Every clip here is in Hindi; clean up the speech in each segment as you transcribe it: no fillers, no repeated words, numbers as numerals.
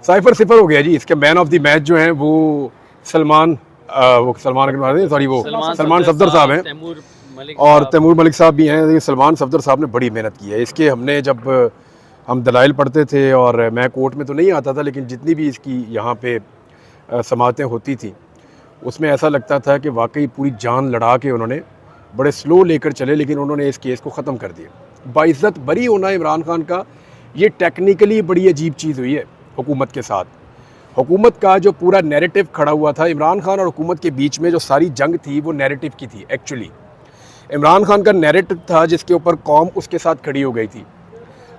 साइफर सिफर हो गया जी। इसके मैन ऑफ द मैच जो हैं वो सलमान सलमान सफदर साहब हैं और तैमूर मलिक साहब भी हैं। ये सलमान सफदर साहब ने बड़ी मेहनत की है। इसके हमने जब हम दलाइल पढ़ते थे और मैं कोर्ट में तो नहीं आता था, लेकिन जितनी भी इसकी यहाँ पे समाअतें होती थी उसमें ऐसा लगता था कि वाकई पूरी जान लड़ा के उन्होंने बड़े स्लो लेकर चले, लेकिन उन्होंने इस केस को ख़त्म कर दिया। बाइज़्ज़त बरी होना इमरान खान का, ये टेक्निकली बड़ी अजीब चीज़ हुई है हुकूमत के साथ। हुकूमत का जो पूरा नैरेटिव खड़ा हुआ था, इमरान खान और हुकूमत के बीच में जो सारी जंग थी वो नैरेटिव की थी। एक्चुअली इमरान खान का नैरेटिव था जिसके ऊपर कौम उसके साथ खड़ी हो गई थी।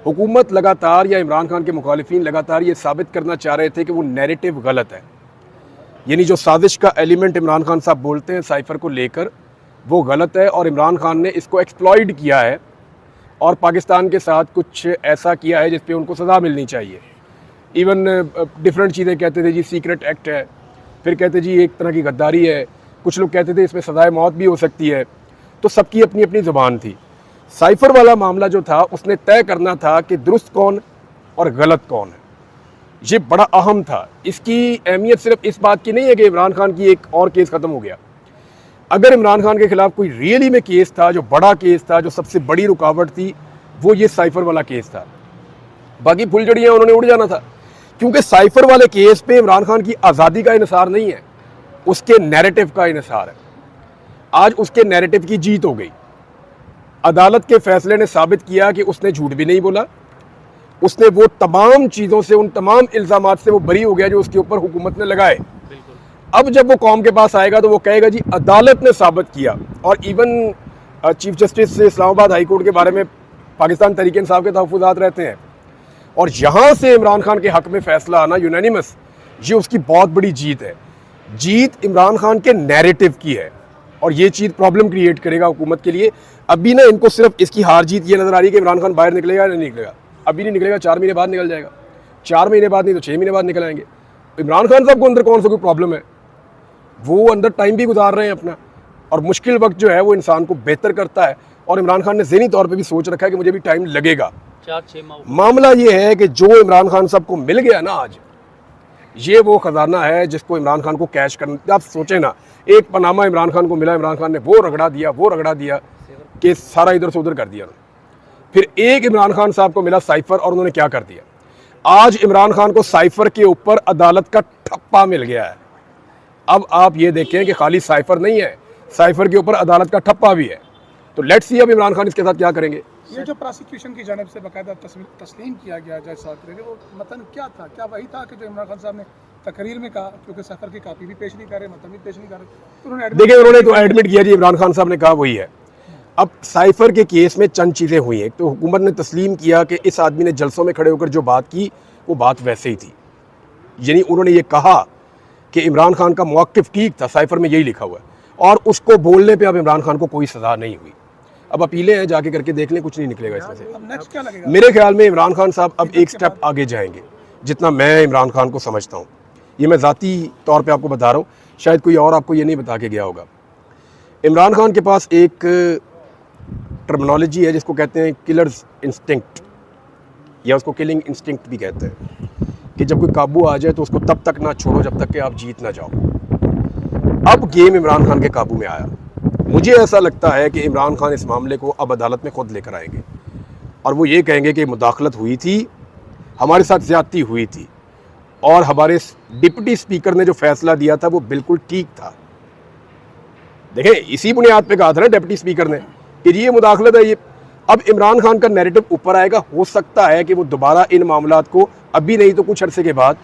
हुकूमत लगातार या इमरान खान के मुखालिफिन लगातार ये साबित करना चाह रहे थे कि वो नैरेटिव गलत है, यानी जो साजिश का एलिमेंट इमरान खान साहब बोलते हैं साइफर को लेकर वो गलत है और इमरान खान ने इसको एक्सप्लॉइट किया है और पाकिस्तान के साथ कुछ ऐसा किया है जिस पे उनको सज़ा मिलनी चाहिए। इवन डिफरेंट चीज़ें कहते थे जी, सीक्रेट एक्ट है, फिर कहते जी एक तरह की गद्दारी है, कुछ लोग कहते थे इसमें सज़ाए मौत भी हो सकती है। तो सबकी अपनी अपनी ज़ुबान थी। साइफर वाला मामला जो था उसने तय करना था कि दुरुस्त कौन और गलत कौन है। ये बड़ा अहम था। इसकी अहमियत सिर्फ इस बात की नहीं है कि इमरान खान की एक और केस ख़त्म हो गया। अगर इमरान खान के ख़िलाफ़ कोई रियली में केस था, जो बड़ा केस था, जो सबसे बड़ी रुकावट थी, वो ये साइफर वाला केस था। बाकी फुलझड़ियाँ उन्होंने उड़ जाना था, क्योंकि साइफर वाले केस पे इमरान खान की आज़ादी का इन्हिसार नहीं है, उसके नैरेटिव का इन्हिसार है। आज उसके नैरेटिव की जीत हो गई। अदालत के फैसले ने साबित किया कि उसने झूठ भी नहीं बोला, उसने वो तमाम चीज़ों से, उन तमाम इल्ज़ामात से वो बरी हो गया जो उसके ऊपर हुकूमत ने लगाए। अब जब वो कौम के पास आएगा तो वो कहेगा जी अदालत ने साबित किया। और even chief justice Islamabad high court के बारे में पाकिस्तान तहरीक इंसाफ के तहफ़्फ़ुज़ात रहते हैं, और यहाँ से इमरान खान के हक़ में फ़ैसला आना यूनानिमस, ये उसकी बहुत बड़ी जीत है। जीत इमरान खान के नैरेटिव की है और ये चीज़ प्रॉब्लम क्रिएट करेगा हुकूमत के लिए। अभी ना इनको सिर्फ इसकी हार जीत ये नज़र आ रही है कि इमरान खान बाहर निकलेगा या नहीं निकलेगा। अभी नहीं निकलेगा, 4 महीने बाद निकल जाएगा, 4 महीने बाद नहीं तो 6 महीने बाद निकल आएंगे। इमरान खान साहब को अंदर कौन सा कोई प्रॉब्लम है, वो अंदर टाइम भी गुजार रहे हैं अपना, और मुश्किल वक्त जो है वो इंसान को बेहतर करता है। और इमरान खान ने ज़हनी तौर पे भी सोच रखा है कि मुझे भी टाइम लगेगा। 4-6 माह मामला ये है कि जो इमरान खान साहब को मिल गया ना आज, ये वो ख़जाना है जिसको इमरान खान को कैश करना। आप सोचें ना, एक पनामा इमरान खान को मिला, इमरान खान ने वो रगड़ा दिया कि सारा इधर से उधर कर दिया। फिर एक इमरान खान साहब को मिला साइफर, और उन्होंने क्या कर दिया। आज इमरान खान को साइफर के ऊपर अदालत का ठप्पा मिल गया है। अब आप ये देखें कि खाली साइफर नहीं है, साइफर के ऊपर अदालत का ठप्पा भी है। तो लेट्स सी अब इमरान खान इसके साथ क्या करेंगे। ये जो प्रोसिक्यूशन की जानिब से बाकायदा तस्लीम किया गया जज साहब के, वो मतन क्या था? क्या वही था कि जो इमरान खान साहब ने तकरीर में कहा, क्योंकि सफर की कापी भी पेश नहीं कर रहे, मतन भी पेश नहीं कर रहे, तो उन्होंने तो एडमिट किया जी, इमरान खान साहब ने कहा वही है। अब साइफर के केस में चंद चीज़ें हुई हैं। तो हुकूमत ने तस्लीम किया कि इस आदमी ने जलसों में खड़े होकर जो बात की वो बात वैसे ही थी, यानी उन्होंने ये कहा कि इमरान खान का मौक़िफ़ ठीक था, साइफर में यही लिखा हुआ है, और उसको बोलने पे अब इमरान खान को कोई सज़ा नहीं हुई। अब अपीलें हैं, जाके करके देख लें, कुछ नहीं निकलेगा इसमें से। अब नेक्स्ट क्या लगेगा? मेरे ख्याल में इमरान खान साहब अब एक स्टेप आगे जाएंगे, जितना मैं इमरान खान को समझता हूँ। ये मैं ज़ाती तौर पे आपको बता रहा हूँ, शायद कोई और आपको ये नहीं बता के गया होगा। इमरान खान के पास एक टर्मिनोलॉजी है जिसको कहते हैं किलर्स इंस्टिंक्ट, या उसको किलिंग इंस्टिंक्ट भी कहते हैं, कि जब कोई काबू आ जाए तो उसको तब तक ना छोड़ो जब तक कि आप जीत ना जाओ। अब गेम इमरान खान के काबू में आया। मुझे ऐसा लगता है कि इमरान खान इस मामले को अब अदालत में ख़ुद लेकर आएंगे और वो ये कहेंगे कि मुदाखलत हुई थी, हमारे साथ ज़्यादती हुई थी, और हमारे डिप्टी स्पीकर ने जो फैसला दिया था वो बिल्कुल ठीक था। देखें, इसी बुनियाद पे कहा था ना डिप्टी स्पीकर ने कि ये मुदाखलत है। ये अब इमरान खान का नैरेटिव ऊपर आएगा। हो सकता है कि वो दोबारा इन मामलात को, अभी नहीं तो कुछ अरसे के बाद,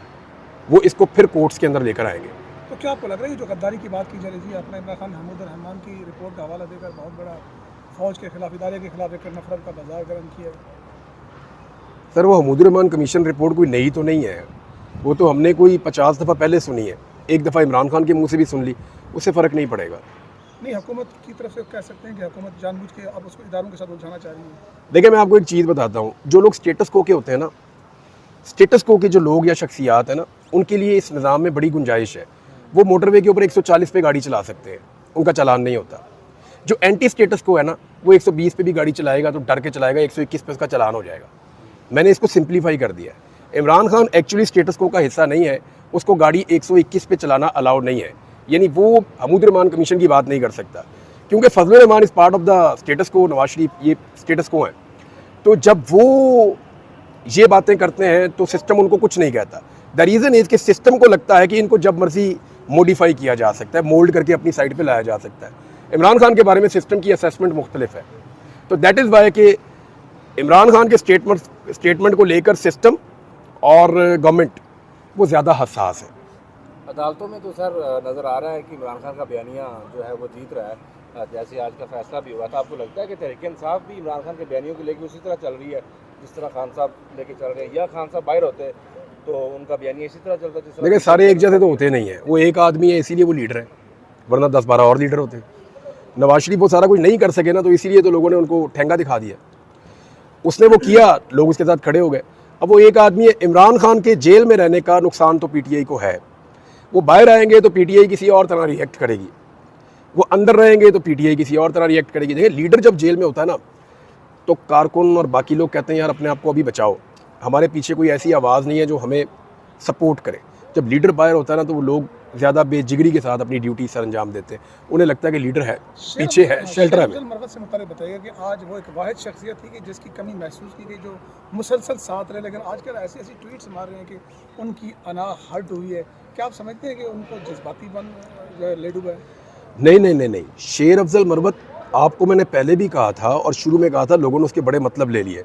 वो इसको फिर कोर्ट्स के अंदर लेकर आएंगे। तो क्या आपको लग रहा है जो गद्दारी की बात की जा रही है, अपना इमरान खान महमूद रहमान की रिपोर्ट का हवाला देकर बहुत बड़ा फौज के खिलाफ, इदारे के खिलाफ एक नफरत का बाजार गर्म किया है? सर, वो महमूद रहमान कमीशन रिपोर्ट कोई नई तो नहीं है, वो तो हमने कोई 50 दफ़ा पहले सुनी है। एक दफ़ा इमरान खान के मुँह से भी सुन ली, उससे फ़र्क नहीं पड़ेगा। नहीं, हुकूमत की तरफ से कह सकते हैं कि हुकूमत जानबूझ के अब उसको इदारों के साथ उलझाना चाह रही है। देखिए, मैं आपको एक चीज़ बताता हूँ, जो लोग स्टेटस को के होते हैं ना, स्टेटस को के जो लोग या शख्सियात हैं ना, उनके लिए इस निज़ाम में बड़ी गुंजाइश है। वो मोटरवे के ऊपर 140 पे गाड़ी चला सकते हैं, उनका चालान नहीं होता। जो एंटी स्टेटस को है ना, वो 120 पे भी गाड़ी चलाएगा तो डर के चलाएगा, 121 पे उसका चालान हो जाएगा। मैंने इसको सिंप्लीफाई कर दिया है। इमरान खान एक्चुअली स्टेटस को का हिस्सा नहीं है, उसको गाड़ी 121 पे चलाना अलाउड नहीं है, यानी वो हमूद रहमान कमीशन की बात नहीं कर सकता, क्योंकि Fazal Rahman is part of the status quo, Nawaz शरीफ ये स्टेटस को है। तो जब वो ये बातें करते हैं तो सिस्टम उनको कुछ नहीं कहता। द रीज़न इज़ कि सिस्टम को लगता है कि इनको जब मर्जी मॉडिफाई किया जा सकता है, मोल्ड करके अपनी साइड पे लाया जा सकता है। इमरान खान के बारे में सिस्टम की असेसमेंट मुख्तलिफ है, तो दैट इज़ वाई कि इमरान खान के स्टेटमेंट को लेकर सिस्टम और गवर्नमेंट वो ज़्यादा हसास है। अदालतों में तो सर नज़र आ रहा है कि इमरान खान का बयानिया जो है वो जीत रहा है, जैसे आज का फैसला भी हुआ था। आपको लगता है कि तहरीक इंसाफ भी इमरान खान के बयानियों को लेकर उसी तरह चल रही है जिस तरह खान साहब लेके चल रहे हैं, या खान साहब बाहर होते तो उनका बयानिया इसी तरह चलता जिस तरह? देखिए, सारे एक जैसे तो होते नहीं है, वो एक आदमी है इसीलिए वो लीडर है, वरना 10-12 और लीडर होते। नवाज शरीफ वो सारा कुछ नहीं कर सके ना, तो इसीलिए तो लोगों ने उनको ठेंगा दिखा दिया। उसने वो किया, लोग उसके साथ खड़े हो गए। अब वो एक आदमी है। इमरान खान के जेल में रहने का नुकसान तो पीटीआई को है, वो बाहर आएंगे तो पीटीआई किसी और तरह रिएक्ट करेगी, वो अंदर रहेंगे तो पीटीआई किसी और तरह रिएक्ट करेगी। देखिए, लीडर जब जेल में होता है ना, तो कारकुन और बाकी लोग कहते हैं यार अपने आप को अभी बचाओ, हमारे पीछे कोई ऐसी आवाज़ नहीं है जो हमें सपोर्ट करे। जब लीडर बाहर होता है ना, तो वो लोग ज़्यादा बेजिगरी के साथ अपनी ड्यूटी सर अंजाम देते हैं, उन्हें लगता है कि लीडर है, पीछे है, शेल्टर है। मरवत से मुतालिक बताइएगा कि आज वो एक वाहिद शख्सियत थी कि जिसकी कमी महसूस की गई, जो मुसलसल साथ रहे, लेकिन आजकल ऐसी ऐसी ट्वीट्स मार रहे हैं कि उनकी अना हर्ट हुई है। क्या आप समझते हैं कि उनको जज्बाती बन ले डूबा है? नहीं, शेर अफजल मरवत, आपको मैंने पहले भी कहा था और शुरू में कहा था, लोगों ने उसके बड़े मतलब ले लिए।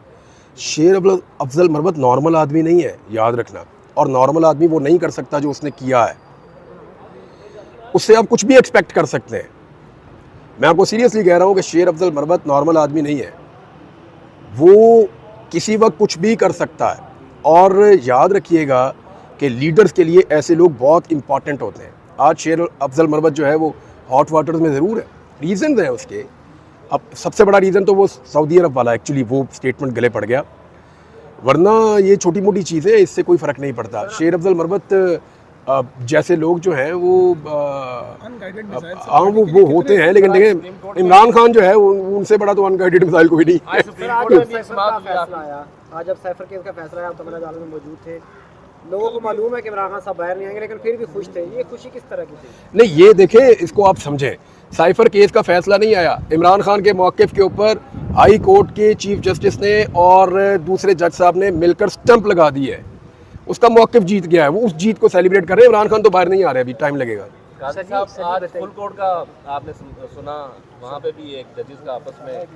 शेर अफजल मरवत नॉर्मल आदमी नहीं है, याद रखना, और नॉर्मल आदमी वो नहीं कर सकता जो उसने किया है। उससे आप कुछ भी एक्सपेक्ट कर सकते हैं। मैं आपको सीरियसली कह रहा हूँ कि शेर अफजल मरवत नॉर्मल आदमी नहीं है, वो किसी वक्त कुछ भी कर सकता है। और याद रखिएगा कि लीडर्स के लिए ऐसे लोग बहुत इंपॉर्टेंट होते हैं। आज शेर अफजल मरवत जो है वो हॉट वाटर्स में ज़रूर है, रीज़न हैं उसके। अब सबसे बड़ा रीज़न तो वो सऊदी अरब वाला, एक्चुअली वो स्टेटमेंट गले पड़ गया, वरना ये छोटी मोटी चीज़ें, इससे कोई फ़र्क नहीं पड़ता। शेर अफजल मरवत जैसे लोग जो हैं वो हाँ वो होते हैं, लेकिन देखें इमरान खान जो है उनसे बड़ा तो अनगाइडेड मिसाइल कोई नहीं। आज जब सैफर केस का फैसला आया, आप तमन्ना जाल में मौजूद थे, लोगों को मालूम है कि इमरान खान साहब बाहर नहीं आएंगे, लेकिन फिर भी खुश थे। ये खुशी किस तरह की थी? नहीं, ये देखें, इसको आप समझें, साइफर केस का फैसला नहीं आया, इमरान खान के मौक़िफ़ के ऊपर हाई कोर्ट के चीफ जस्टिस ने और दूसरे जज साहब ने मिलकर स्टंप लगा दी है, उसका मौक़िफ़ जीत गया है, वो उस जीत को सेलिब्रेट कर रहे हैं। इमरान खान तो बाहर नहीं आ रहे, अभी टाइम लगेगा। काजी साहब, आज फुल कोर्ट का आपने सुना, वहाँ पे भी एक जजेस का आपस में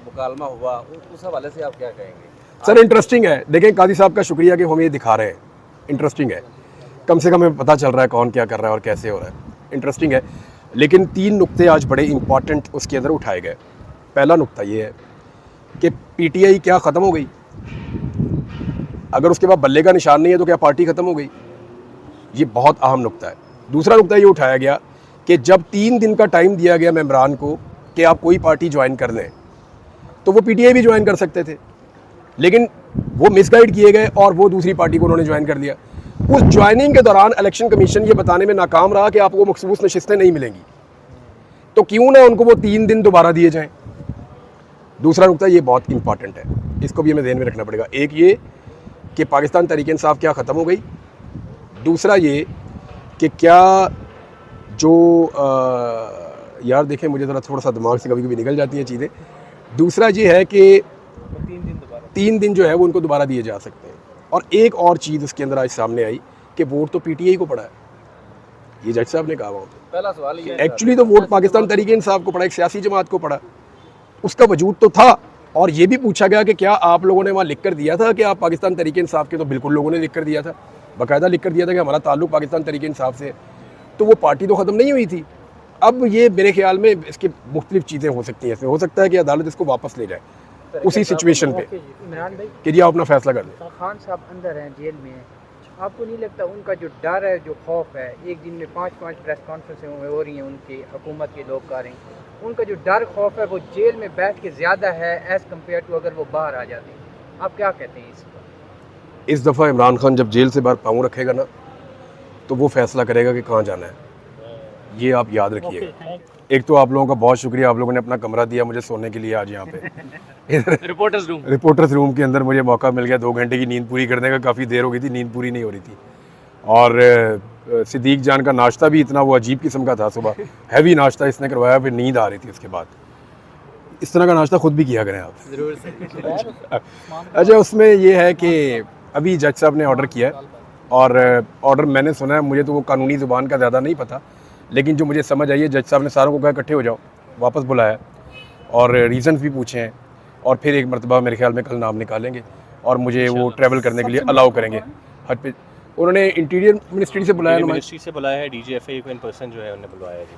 मुकालमा हुआ, उस हवाले से आप क्या कहेंगे? सर इंटरेस्टिंग है, देखें काजी साहब का शुक्रिया कि हम ये दिखा रहे हैं, इंटरेस्टिंग है, कम से कम हमें पता चल रहा है कौन क्या कर रहा है और कैसे हो रहा है, इंटरेस्टिंग है। लेकिन 3 नुक्ते आज बड़े इंपॉर्टेंट उसके अंदर उठाए गए। पहला नुक्ता ये है कि पीटीआई क्या ख़त्म हो गई? अगर उसके बाद बल्ले का निशान नहीं है तो क्या पार्टी ख़त्म हो गई? ये बहुत अहम नुक्ता है। दूसरा नुक्ता ये उठाया गया कि जब 3 दिन का टाइम दिया गया मेंबरान को कि आप कोई पार्टी ज्वाइन कर लें, तो वो पीटीआई भी ज्वाइन कर सकते थे, लेकिन वो मिसगाइड किए गए और वो दूसरी पार्टी को उन्होंने ज्वाइन कर लिया। उस ज्वाइनिंग के दौरान इलेक्शन कमीशन ये बताने में नाकाम रहा कि आपको मखसूस नशिस्तें नहीं मिलेंगी, तो क्यों ना उनको वो 3 दिन दोबारा दिए जाएं। दूसरा नुकता ये बहुत इंपॉर्टेंट है, इसको भी हमें ध्यान में रखना पड़ेगा। एक ये कि पाकिस्तान तहरीक इंसाफ क्या ख़त्म हो गई, दूसरा ये कि क्या जो यार देखें, मुझे ज़रा थोड़ा सा दिमाग से कभी कभी निकल जाती हैं चीज़ें। दूसरा ये है कि 3 दिन जो है वो उनको दोबारा दिए जा सकते हैं। और एक और चीज़ उसके अंदर आज सामने आई कि वोट तो पीटीआई को पड़ा है, ये जज साहब ने कहा वहाँ पे। पहला सवाल ये एक्चुअली तो वोट पाकिस्तान तहरीक इंसाफ को पड़ा, एक सियासी जमात को पड़ा, उसका वजूद तो था। और ये भी पूछा गया कि क्या आप लोगों ने वहाँ लिख कर दिया था कि आप पाकिस्तान तहरीक इंसाफ के? तो बिल्कुल लोगों ने लिख कर दिया था, बाकायदा लिख कर दिया था कि हमारा ताल्लुक पाकिस्तान तहरीक इंसाफ से। तो वो पार्टी तो ख़त्म नहीं हुई थी। अब ये मेरे ख्याल में इसकी मुख्तलिफ चीज़ें हो सकती हैं, इसमें हो सकता है कि अदालत इसको वापस ले जाए उसी सिचुएशन पे इमरान भाई कि जी आप अपना फैसला कर दें। खान साहब अंदर हैं, जेल में हैं, आपको नहीं लगता उनका जो डर है, जो खौफ है, एक दिन में 5 प्रेस कॉन्फ्रेंसें हो रही हैं, उनकी हुकूमत के लोग कर रहे हैं, उनका जो डर खौफ है वो जेल में बैठ के ज़्यादा है एज़ कम्पेयर टू अगर वो बाहर आ जाते हैं? आप क्या कहते हैं इस पर? इस दफ़ा इमरान खान जब जेल से बाहर पाँव रखेगा ना, तो वो फैसला करेगा कि कहाँ जाना है, ये आप याद रखिएगा। एक तो आप लोगों का बहुत शुक्रिया, आप लोगों ने अपना कमरा दिया मुझे सोने के लिए आज यहाँ पे रिपोर्टर्स रूम के अंदर मुझे मौका मिल गया 2 घंटे की नींद पूरी करने का। काफ़ी देर हो गई थी, नींद पूरी नहीं हो रही थी। और सिद्दीक जान का नाश्ता भी इतना वो अजीब किस्म का था, सुबह हैवी नाश्ता इसने करवाया, फिर नींद आ रही थी उसके बाद। इस तरह का नाश्ता खुद भी किया करें आप। ज़रूर। अच्छा, उसमें ये है कि अभी जज साहब ने ऑर्डर किया है और ऑर्डर मैंने सुना है, मुझे तो वो कानूनी ज़ुबान का ज़्यादा नहीं पता, लेकिन जो मुझे समझ आई है जज साहब ने सारों को कहा इकट्ठे हो जाओ, वापस बुलाया और रीज़न्स भी पूछे हैं और फिर एक मरतबा मेरे ख्याल में कल नाम निकालेंगे और मुझे वो ट्रैवल करने के लिए अलाउ करेंगे हज पे। उन्होंने इंटीरियर मिनिस्ट्री से बुलाया, मिनिस्ट्री से बुलाया है, डीजीएफआई को इन पर्सन जो है उन्होंने बुलाया है जी।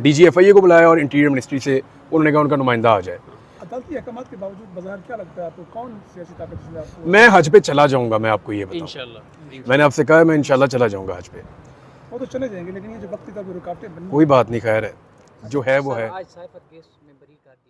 DGFIA को बुलाया और इंटीरियर मिनिस्ट्री से उन्होंने कहा उनका नुमाइंदा आ जाए। अदालती अहकाम के बावजूद बाजार क्या लगता है आपको, कौन सियासी ताकत से आपको? मैं हज पे चला जाऊंगा, मैं आपको ये बताऊं इंशाल्लाह। मैंने आपसे कहा है मैं इंशाल्लाह चला जाऊंगा हज पे। वो तो चले जाएंगे, लेकिन ये जो वक्ती तक रुकावटें बनी कोई बात नहीं, खैर है जो है वो है। आज साइफर केस में बरी कर दिया।